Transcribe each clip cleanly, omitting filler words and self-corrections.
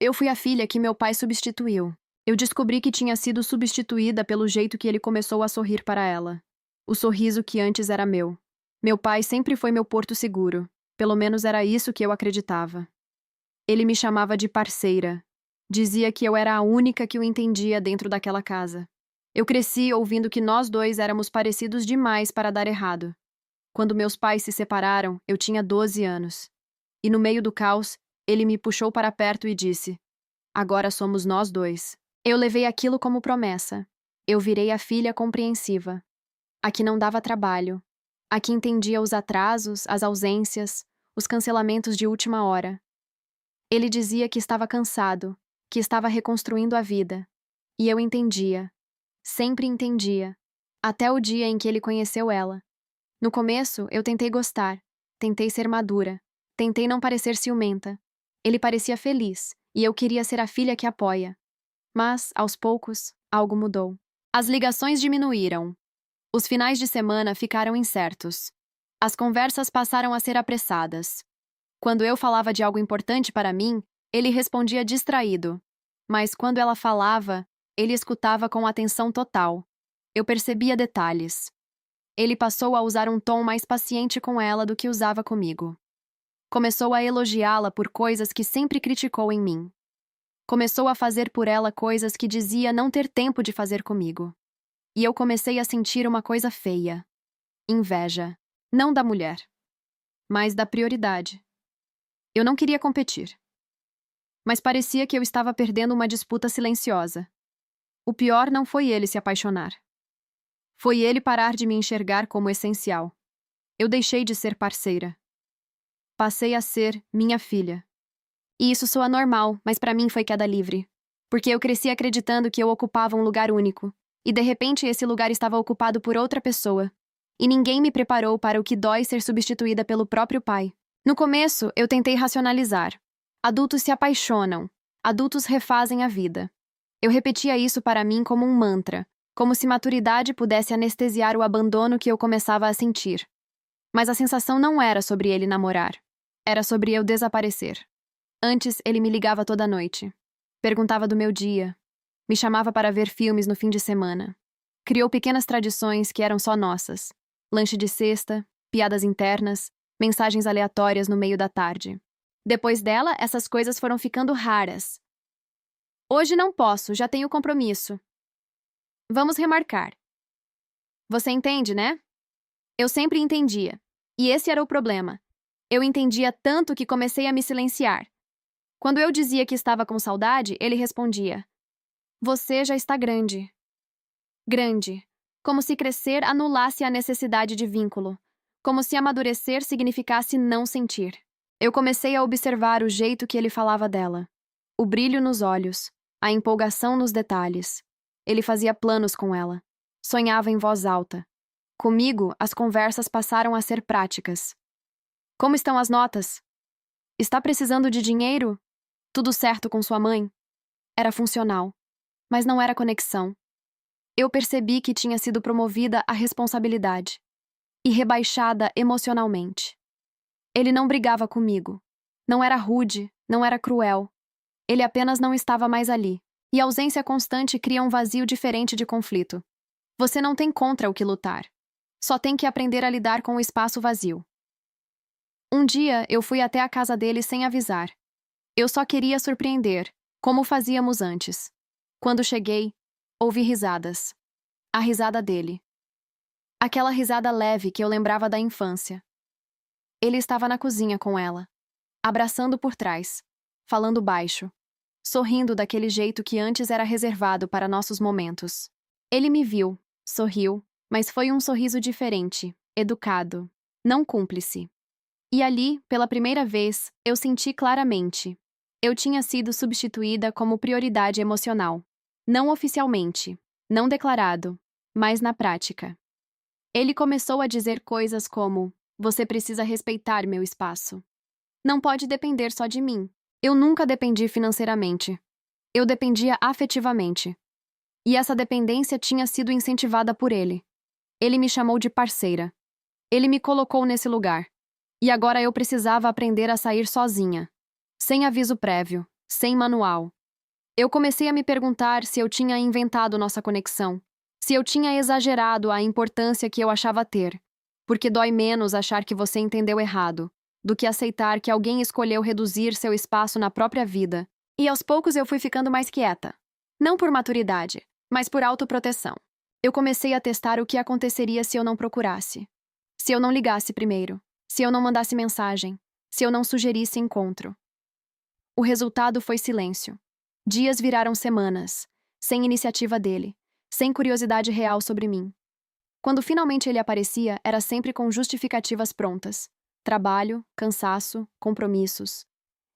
Eu fui a filha que meu pai substituiu. Eu descobri que tinha sido substituída pelo jeito que ele começou a sorrir para ela. O sorriso que antes era meu. Meu pai sempre foi meu porto seguro. Pelo menos era isso que eu acreditava. Ele me chamava de parceira. Dizia que eu era a única que o entendia dentro daquela casa. Eu cresci ouvindo que nós dois éramos parecidos demais para dar errado. Quando meus pais se separaram, eu tinha 12 anos. E no meio do caos, ele me puxou para perto e disse: Agora somos nós dois. Eu levei aquilo como promessa. Eu virei a filha compreensiva. A que não dava trabalho. A que entendia os atrasos, as ausências, os cancelamentos de última hora. Ele dizia que estava cansado, que estava reconstruindo a vida. E eu entendia. Sempre entendia. Até o dia em que ele conheceu ela. No começo, eu tentei gostar. Tentei ser madura. Tentei não parecer ciumenta. Ele parecia feliz, e eu queria ser a filha que apoia. Mas, aos poucos, algo mudou. As ligações diminuíram. Os finais de semana ficaram incertos. As conversas passaram a ser apressadas. Quando eu falava de algo importante para mim, ele respondia distraído. Mas quando ela falava, ele escutava com atenção total. Eu percebia detalhes. Ele passou a usar um tom mais paciente com ela do que usava comigo. Começou a elogiá-la por coisas que sempre criticou em mim. Começou a fazer por ela coisas que dizia não ter tempo de fazer comigo. E eu comecei a sentir uma coisa feia. Inveja. Não da mulher, mas da prioridade. Eu não queria competir. Mas parecia que eu estava perdendo uma disputa silenciosa. O pior não foi ele se apaixonar. Foi ele parar de me enxergar como essencial. Eu deixei de ser parceira. Passei a ser minha filha. E isso soa normal, mas para mim foi queda livre. Porque eu cresci acreditando que eu ocupava um lugar único. E de repente esse lugar estava ocupado por outra pessoa. E ninguém me preparou para o que dói ser substituída pelo próprio pai. No começo, eu tentei racionalizar. Adultos se apaixonam. Adultos refazem a vida. Eu repetia isso para mim como um mantra, como se maturidade pudesse anestesiar o abandono que eu começava a sentir. Mas a sensação não era sobre ele namorar. Era sobre eu desaparecer. Antes, ele me ligava toda noite. Perguntava do meu dia. Me chamava para ver filmes no fim de semana. Criou pequenas tradições que eram só nossas. Lanche de sexta, piadas internas, mensagens aleatórias no meio da tarde. Depois dela, essas coisas foram ficando raras. Hoje não posso, já tenho compromisso. Vamos remarcar. Você entende, né? Eu sempre entendia. E esse era o problema. Eu entendia tanto que comecei a me silenciar. Quando eu dizia que estava com saudade, ele respondia: Você já está grande. Grande. Como se crescer anulasse a necessidade de vínculo. Como se amadurecer significasse não sentir. Eu comecei a observar o jeito que ele falava dela. O brilho nos olhos, a empolgação nos detalhes. Ele fazia planos com ela. Sonhava em voz alta. Comigo, as conversas passaram a ser práticas. Como estão as notas? Está precisando de dinheiro? Tudo certo com sua mãe? Era funcional. Mas não era conexão. Eu percebi que tinha sido promovida à responsabilidade. E rebaixada emocionalmente. Ele não brigava comigo. Não era rude, não era cruel. Ele apenas não estava mais ali. E a ausência constante cria um vazio diferente de conflito. Você não tem contra o que lutar. Só tem que aprender a lidar com o espaço vazio. Um dia, eu fui até a casa dele sem avisar. Eu só queria surpreender, como fazíamos antes. Quando cheguei, ouvi risadas. A risada dele. Aquela risada leve que eu lembrava da infância. Ele estava na cozinha com ela, abraçando por trás, falando baixo, sorrindo daquele jeito que antes era reservado para nossos momentos. Ele me viu, sorriu, mas foi um sorriso diferente, educado, não cúmplice. E ali, pela primeira vez, eu senti claramente. Eu tinha sido substituída como prioridade emocional. Não oficialmente, não declarado, mas na prática. Ele começou a dizer coisas como: Você precisa respeitar meu espaço. Não pode depender só de mim. Eu nunca dependi financeiramente. Eu dependia afetivamente. E essa dependência tinha sido incentivada por ele. Ele me chamou de parceira. Ele me colocou nesse lugar. E agora eu precisava aprender a sair sozinha. Sem aviso prévio. sem manual. Eu comecei a me perguntar se eu tinha inventado nossa conexão, se eu tinha exagerado a importância que eu achava ter, porque dói menos achar que você entendeu errado, do que aceitar que alguém escolheu reduzir seu espaço na própria vida. E aos poucos eu fui ficando mais quieta. Não por maturidade, mas por autoproteção. Eu comecei a testar o que aconteceria se eu não procurasse. Se eu não ligasse primeiro. Se eu não mandasse mensagem. Se eu não sugerisse encontro. O resultado foi silêncio. Dias viraram semanas, sem iniciativa dele, sem curiosidade real sobre mim. Quando finalmente ele aparecia, era sempre com justificativas prontas. Trabalho, cansaço, compromissos.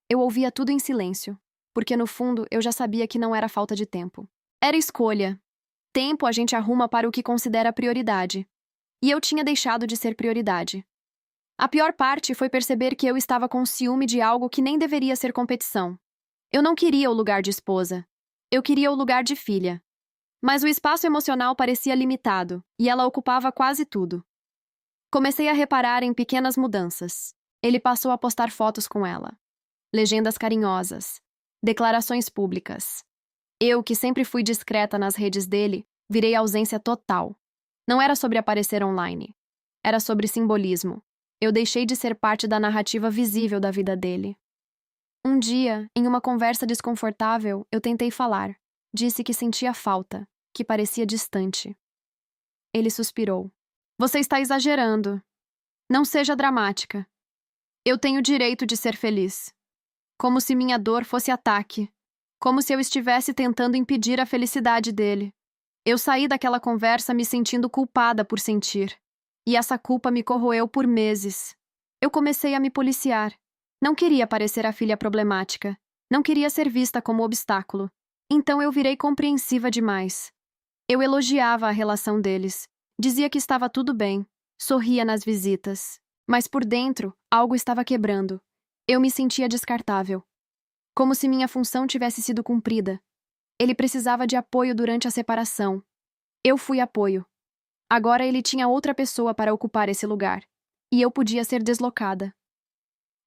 Eu ouvia tudo em silêncio, porque no fundo eu já sabia que não era falta de tempo. Era escolha. Tempo a gente arruma para o que considera prioridade. E eu tinha deixado de ser prioridade. A pior parte foi perceber que eu estava com ciúme de algo que nem deveria ser competição. Eu não queria o lugar de esposa. Eu queria o lugar de filha. Mas o espaço emocional parecia limitado, e ela ocupava quase tudo. Comecei a reparar em pequenas mudanças. Ele passou a postar fotos com ela. Legendas carinhosas. Declarações públicas. Eu, que sempre fui discreta nas redes dele, virei ausência total. Não era sobre aparecer online. Era sobre simbolismo. Eu deixei de ser parte da narrativa visível da vida dele. Um dia, em uma conversa desconfortável, eu tentei falar. Disse que sentia falta, que parecia distante. Ele suspirou. Você está exagerando. Não seja dramática. Eu tenho o direito de ser feliz. Como se minha dor fosse ataque. Como se eu estivesse tentando impedir a felicidade dele. Eu saí daquela conversa me sentindo culpada por sentir. E essa culpa me corroeu por meses. Eu comecei a me policiar. Não queria parecer a filha problemática. Não queria ser vista como obstáculo. Então eu virei compreensiva demais. Eu elogiava a relação deles. Dizia que estava tudo bem. Sorria nas visitas. Mas por dentro, algo estava quebrando. Eu me sentia descartável. Como se minha função tivesse sido cumprida. Ele precisava de apoio durante a separação. Eu fui apoio. Agora ele tinha outra pessoa para ocupar esse lugar. E eu podia ser deslocada.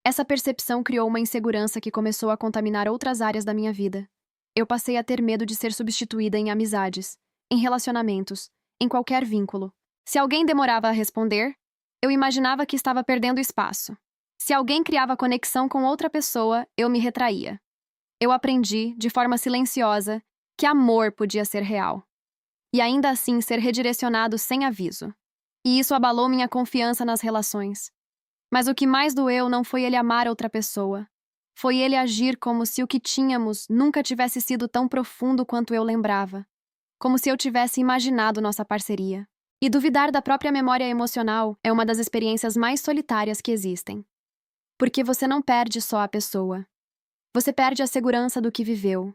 Essa percepção criou uma insegurança que começou a contaminar outras áreas da minha vida. Eu passei a ter medo de ser substituída em amizades, em relacionamentos, em qualquer vínculo. Se alguém demorava a responder, eu imaginava que estava perdendo espaço. Se alguém criava conexão com outra pessoa, eu me retraía. Eu aprendi, de forma silenciosa, que amor podia ser real. E ainda assim ser redirecionado sem aviso. E isso abalou minha confiança nas relações. Mas o que mais doeu não foi ele amar outra pessoa. Foi ele agir como se o que tínhamos nunca tivesse sido tão profundo quanto eu lembrava. Como se eu tivesse imaginado nossa parceria. E duvidar da própria memória emocional é uma das experiências mais solitárias que existem. Porque você não perde só a pessoa. Você perde a segurança do que viveu.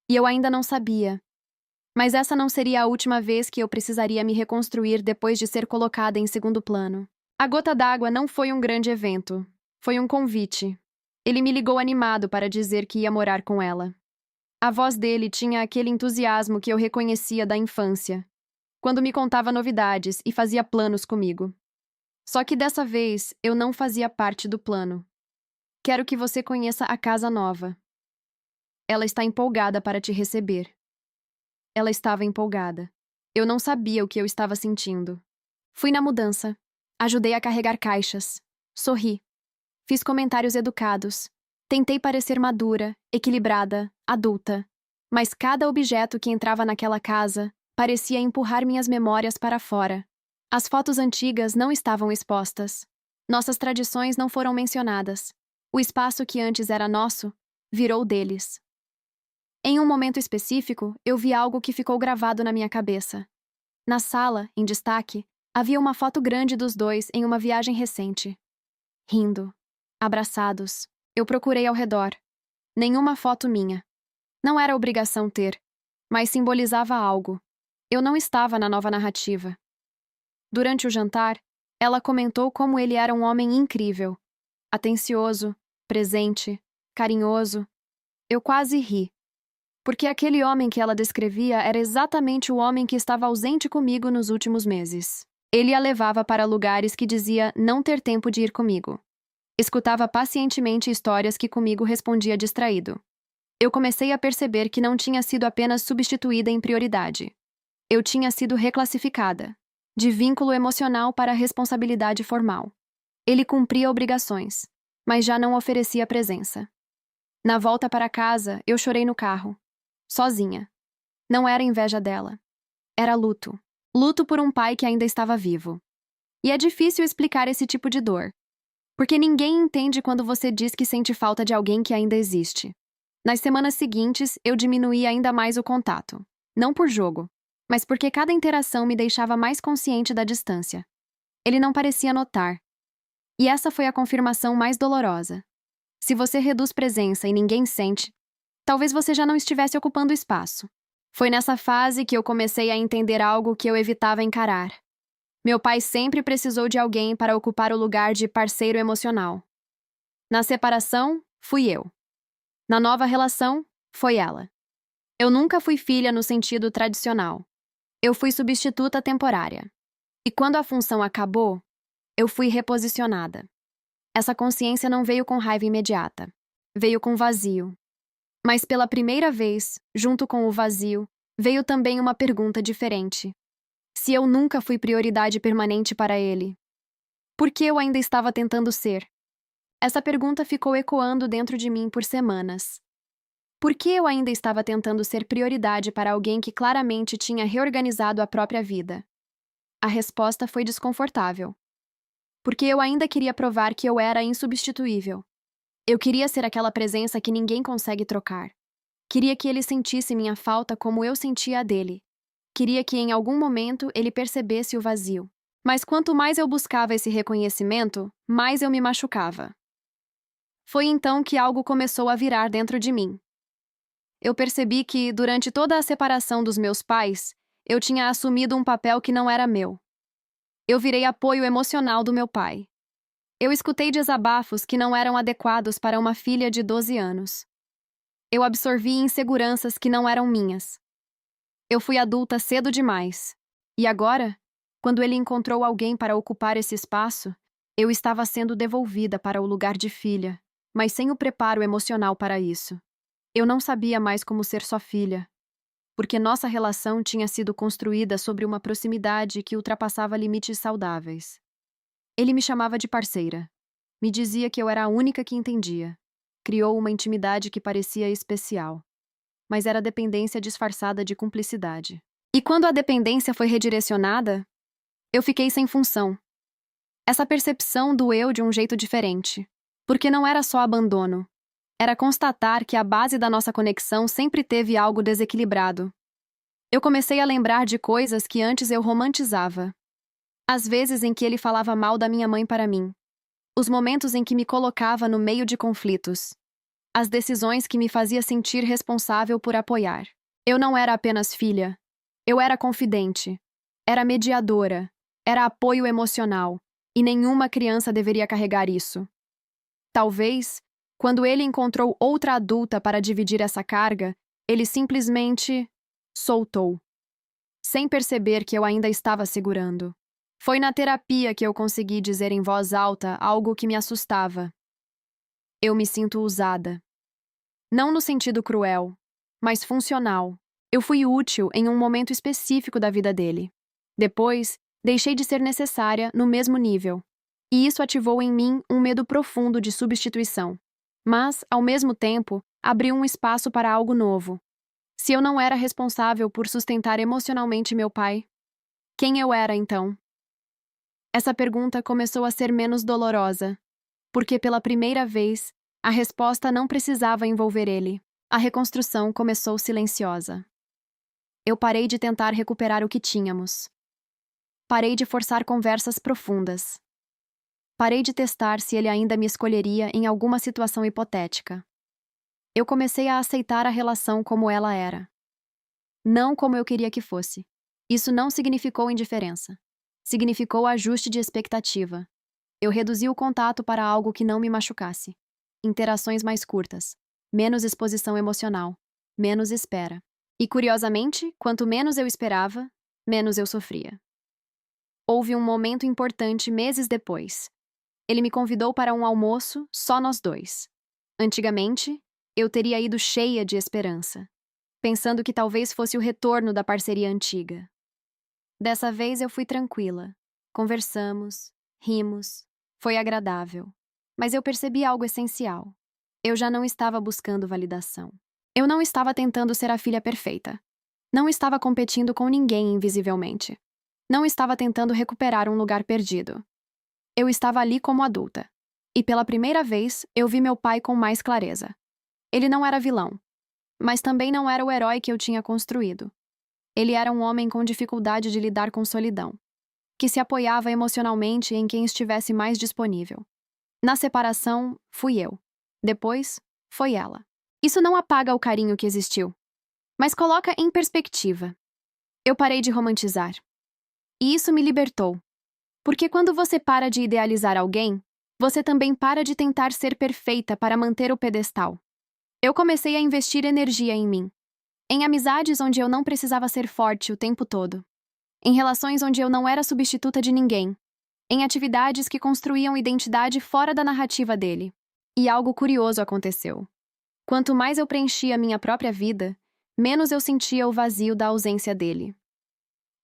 E eu ainda não sabia. Mas essa não seria a última vez que eu precisaria me reconstruir depois de ser colocada em segundo plano. A gota d'água não foi um grande evento. Foi um convite. Ele me ligou animado para dizer que ia morar com ela. A voz dele tinha aquele entusiasmo que eu reconhecia da infância, quando me contava novidades e fazia planos comigo. Só que dessa vez eu não fazia parte do plano. Quero que você conheça a casa nova. Ela está empolgada para te receber. Ela estava empolgada. Eu não sabia o que eu estava sentindo. Fui na mudança. Ajudei a carregar caixas. Sorri. Fiz comentários educados. Tentei parecer madura, equilibrada, adulta. Mas cada objeto que entrava naquela casa parecia empurrar minhas memórias para fora. As fotos antigas não estavam expostas. Nossas tradições não foram mencionadas. O espaço que antes era nosso virou deles. Em um momento específico, eu vi algo que ficou gravado na minha cabeça. Na sala, em destaque, havia uma foto grande dos dois em uma viagem recente. Rindo. Abraçados. Eu procurei ao redor. Nenhuma foto minha. Não era obrigação ter, mas simbolizava algo. Eu não estava na nova narrativa. Durante o jantar, ela comentou como ele era um homem incrível. Atencioso, presente, carinhoso. Eu quase ri. Porque aquele homem que ela descrevia era exatamente o homem que estava ausente comigo nos últimos meses. Ele a levava para lugares que dizia não ter tempo de ir comigo. Escutava pacientemente histórias que comigo respondia distraído. Eu comecei a perceber que não tinha sido apenas substituída em prioridade. Eu tinha sido reclassificada, de vínculo emocional para responsabilidade formal. Ele cumpria obrigações, mas já não oferecia presença. Na volta para casa, eu chorei no carro, sozinha. Não era inveja dela. Era luto. Luto por um pai que ainda estava vivo. E é difícil explicar esse tipo de dor, porque ninguém entende quando você diz que sente falta de alguém que ainda existe. Nas semanas seguintes, eu diminuí ainda mais o contato. Não por jogo, mas porque cada interação me deixava mais consciente da distância. Ele não parecia notar. E essa foi a confirmação mais dolorosa. Se você reduz presença e ninguém sente, talvez você já não estivesse ocupando espaço. Foi nessa fase que eu comecei a entender algo que eu evitava encarar. Meu pai sempre precisou de alguém para ocupar o lugar de parceiro emocional. Na separação, fui eu. Na nova relação, foi ela. Eu nunca fui filha no sentido tradicional. Eu fui substituta temporária. E quando a função acabou, eu fui reposicionada. Essa consciência não veio com raiva imediata. Veio com vazio. Mas pela primeira vez, junto com o vazio, veio também uma pergunta diferente. Se eu nunca fui prioridade permanente para ele, por que eu ainda estava tentando ser? Essa pergunta ficou ecoando dentro de mim por semanas. Por que eu ainda estava tentando ser prioridade para alguém que claramente tinha reorganizado a própria vida? A resposta foi desconfortável. Porque eu ainda queria provar que eu era insubstituível. Eu queria ser aquela presença que ninguém consegue trocar. Queria que ele sentisse minha falta como eu sentia a dele. Queria que em algum momento ele percebesse o vazio. Mas quanto mais eu buscava esse reconhecimento, mais eu me machucava. Foi então que algo começou a virar dentro de mim. Eu percebi que, durante toda a separação dos meus pais, eu tinha assumido um papel que não era meu. Eu virei apoio emocional do meu pai. Eu escutei desabafos que não eram adequados para uma filha de 12 anos. Eu absorvi inseguranças que não eram minhas. Eu fui adulta cedo demais. E agora, quando ele encontrou alguém para ocupar esse espaço, eu estava sendo devolvida para o lugar de filha, mas sem o preparo emocional para isso. Eu não sabia mais como ser só filha, porque nossa relação tinha sido construída sobre uma proximidade que ultrapassava limites saudáveis. Ele me chamava de parceira. Me dizia que eu era a única que entendia. Criou uma intimidade que parecia especial. Mas era dependência disfarçada de cumplicidade. E quando a dependência foi redirecionada, eu fiquei sem função. Essa percepção doeu de um jeito diferente. Porque não era só abandono. Era constatar que a base da nossa conexão sempre teve algo desequilibrado. Eu comecei a lembrar de coisas que antes eu romantizava. As vezes em que ele falava mal da minha mãe para mim. Os momentos em que me colocava no meio de conflitos. As decisões que me fazia sentir responsável por apoiar. Eu não era apenas filha. Eu era confidente. Era mediadora. Era apoio emocional. E nenhuma criança deveria carregar isso. Talvez, quando ele encontrou outra adulta para dividir essa carga, ele simplesmente soltou, sem perceber que eu ainda estava segurando. Foi na terapia que eu consegui dizer em voz alta algo que me assustava. Eu me sinto usada. Não no sentido cruel, mas funcional. Eu fui útil em um momento específico da vida dele. Depois, deixei de ser necessária no mesmo nível. E isso ativou em mim um medo profundo de substituição. Mas, ao mesmo tempo, abriu um espaço para algo novo. Se eu não era responsável por sustentar emocionalmente meu pai, quem eu era então? Essa pergunta começou a ser menos dolorosa, porque pela primeira vez, a resposta não precisava envolver ele. A reconstrução começou silenciosa. Eu parei de tentar recuperar o que tínhamos. Parei de forçar conversas profundas. Parei de testar se ele ainda me escolheria em alguma situação hipotética. Eu comecei a aceitar a relação como ela era. Não como eu queria que fosse. Isso não significou indiferença. Significou ajuste de expectativa. Eu reduzi o contato para algo que não me machucasse. Interações mais curtas. Menos exposição emocional. Menos espera. E, curiosamente, quanto menos eu esperava, menos eu sofria. Houve um momento importante meses depois. Ele me convidou para um almoço, só nós dois. Antigamente, Eu teria ido cheia de esperança, pensando que talvez fosse o retorno da parceria antiga. Dessa vez eu fui tranquila. Conversamos, rimos, foi agradável. Mas eu percebi algo essencial. Eu já não estava buscando validação. Eu não estava tentando ser a filha perfeita. Não estava competindo com ninguém invisivelmente. Não estava tentando recuperar um lugar perdido. Eu estava ali como adulta. E pela primeira vez, eu vi meu pai com mais clareza. Ele não era vilão, mas também não era o herói que eu tinha construído. Ele era um homem com dificuldade de lidar com solidão, que se apoiava emocionalmente em quem estivesse mais disponível. Na separação, fui eu. Depois, foi ela. Isso não apaga o carinho que existiu, mas coloca em perspectiva. Eu parei de romantizar. E isso me libertou. Porque quando você para de idealizar alguém, você também para de tentar ser perfeita para manter o pedestal. Eu comecei a investir energia em mim. Em amizades onde eu não precisava ser forte o tempo todo. Em relações onde eu não era substituta de ninguém. Em atividades que construíam identidade fora da narrativa dele. E algo curioso aconteceu. Quanto mais eu preenchia minha própria vida, menos eu sentia o vazio da ausência dele.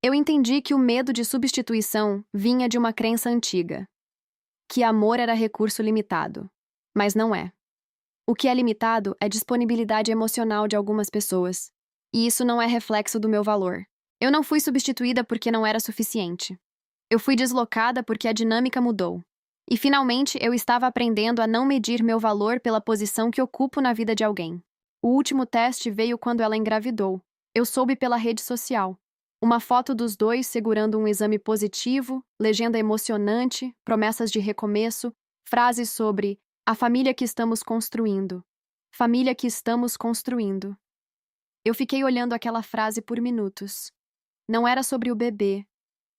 Eu entendi que o medo de substituição vinha de uma crença antiga. Que amor era recurso limitado. Mas não é. O que é limitado é disponibilidade emocional de algumas pessoas. E isso não é reflexo do meu valor. Eu não fui substituída porque não era suficiente. Eu fui deslocada porque a dinâmica mudou. E finalmente eu estava aprendendo a não medir meu valor pela posição que ocupo na vida de alguém. O último teste veio quando ela engravidou. Eu soube pela rede social. Uma foto dos dois segurando um exame positivo, legenda emocionante, promessas de recomeço, frases sobre a família que estamos construindo. Família que estamos construindo. Eu fiquei olhando aquela frase por minutos. Não era sobre o bebê.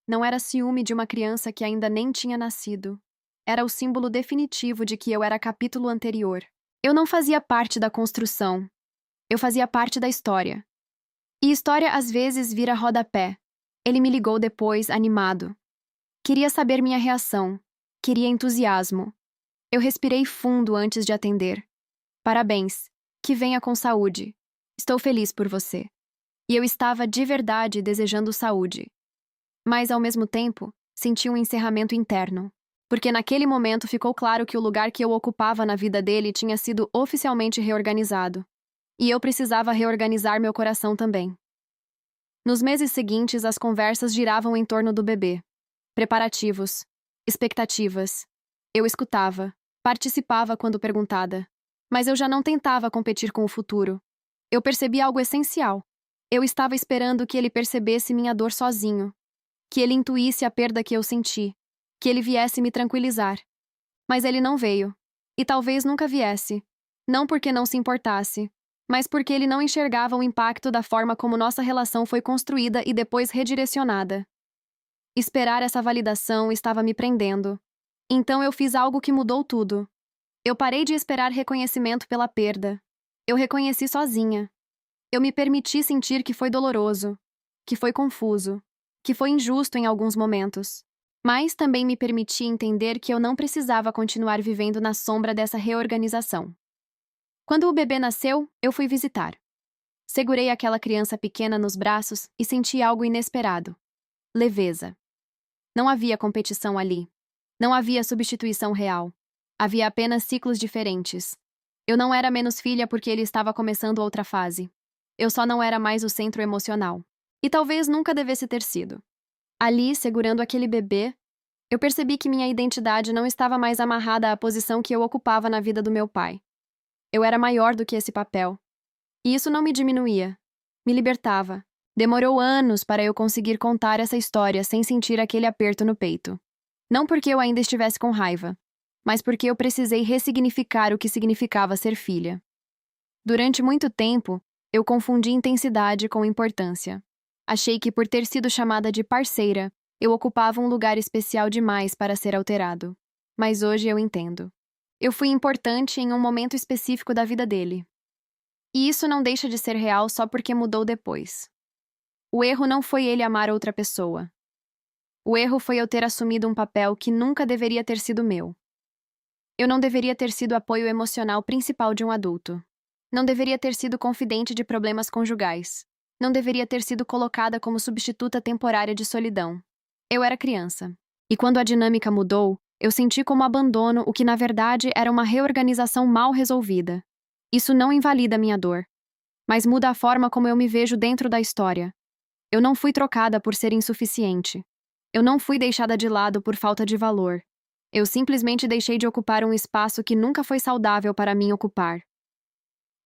Não era ciúme de uma criança que ainda nem tinha nascido. Era o símbolo definitivo de que eu era capítulo anterior. Eu não fazia parte da construção. Eu fazia parte da história. E história às vezes vira rodapé. Ele me ligou depois, animado. Queria saber minha reação. Queria entusiasmo. Eu respirei fundo antes de atender. Parabéns. Que venha com saúde. Estou feliz por você. E eu estava de verdade desejando saúde. Mas, ao mesmo tempo, senti um encerramento interno. Porque naquele momento ficou claro que o lugar que eu ocupava na vida dele tinha sido oficialmente reorganizado. E eu precisava reorganizar meu coração também. Nos meses seguintes, as conversas giravam em torno do bebê. Preparativos. Expectativas. Eu escutava. Participava quando perguntada. Mas eu já não tentava competir com o futuro. Eu percebi algo essencial. Eu estava esperando que ele percebesse minha dor sozinho. Que ele intuísse a perda que eu senti. Que ele viesse me tranquilizar. Mas ele não veio. E talvez nunca viesse. Não porque não se importasse, mas porque ele não enxergava o impacto da forma como nossa relação foi construída e depois redirecionada. Esperar essa validação estava me prendendo. Então eu fiz algo que mudou tudo. Eu parei de esperar reconhecimento pela perda. Eu reconheci sozinha. Eu me permiti sentir que foi doloroso, que foi confuso, que foi injusto em alguns momentos. Mas também me permiti entender que eu não precisava continuar vivendo na sombra dessa reorganização. Quando o bebê nasceu, eu fui visitar. Segurei aquela criança pequena nos braços e senti algo inesperado. Leveza. Não havia competição ali. Não havia substituição real. Havia apenas ciclos diferentes. Eu não era menos filha porque ele estava começando outra fase. Eu só não era mais o centro emocional. E talvez nunca devesse ter sido. Ali, segurando aquele bebê, eu percebi que minha identidade não estava mais amarrada à posição que eu ocupava na vida do meu pai. Eu era maior do que esse papel. E isso não me diminuía. Me libertava. Demorou anos para eu conseguir contar essa história sem sentir aquele aperto no peito. Não porque eu ainda estivesse com raiva, mas porque eu precisei ressignificar o que significava ser filha. Durante muito tempo, eu confundi intensidade com importância. Achei que por ter sido chamada de parceira, eu ocupava um lugar especial demais para ser alterado. Mas hoje eu entendo. Eu fui importante em um momento específico da vida dele. E isso não deixa de ser real só porque mudou depois. O erro não foi ele amar outra pessoa. O erro foi eu ter assumido um papel que nunca deveria ter sido meu. Eu não deveria ter sido o apoio emocional principal de um adulto. Não deveria ter sido confidente de problemas conjugais. Não deveria ter sido colocada como substituta temporária de solidão. Eu era criança. E quando a dinâmica mudou, eu senti como abandono o que na verdade era uma reorganização mal resolvida. Isso não invalida minha dor, mas muda a forma como eu me vejo dentro da história. Eu não fui trocada por ser insuficiente. Eu não fui deixada de lado por falta de valor. Eu simplesmente deixei de ocupar um espaço que nunca foi saudável para mim ocupar.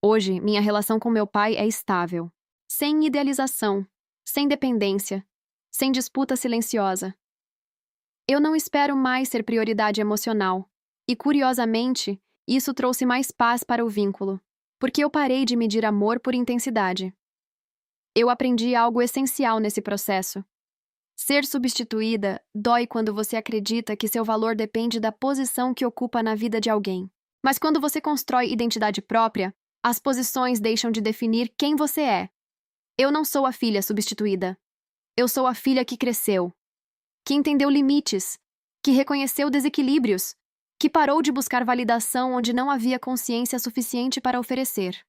Hoje, minha relação com meu pai é estável. Sem idealização, sem dependência, sem disputa silenciosa. Eu não espero mais ser prioridade emocional. E, curiosamente, isso trouxe mais paz para o vínculo, porque eu parei de medir amor por intensidade. Eu aprendi algo essencial nesse processo. Ser substituída dói quando você acredita que seu valor depende da posição que ocupa na vida de alguém. Mas quando você constrói identidade própria, as posições deixam de definir quem você é. Eu não sou a filha substituída. Eu sou a filha que cresceu, que entendeu limites, que reconheceu desequilíbrios, que parou de buscar validação onde não havia consciência suficiente para oferecer.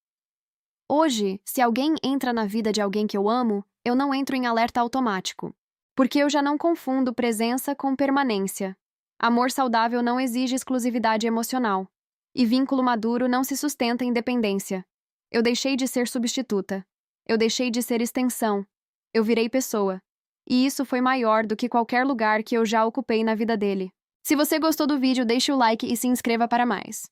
Hoje, se alguém entra na vida de alguém que eu amo, eu não entro em alerta automático, porque eu já não confundo presença com permanência. Amor saudável não exige exclusividade emocional, e vínculo maduro não se sustenta em dependência. Eu deixei de ser substituta. Eu deixei de ser extensão. Eu virei pessoa. E isso foi maior do que qualquer lugar que eu já ocupei na vida dele. Se você gostou do vídeo, deixe o like e se inscreva para mais.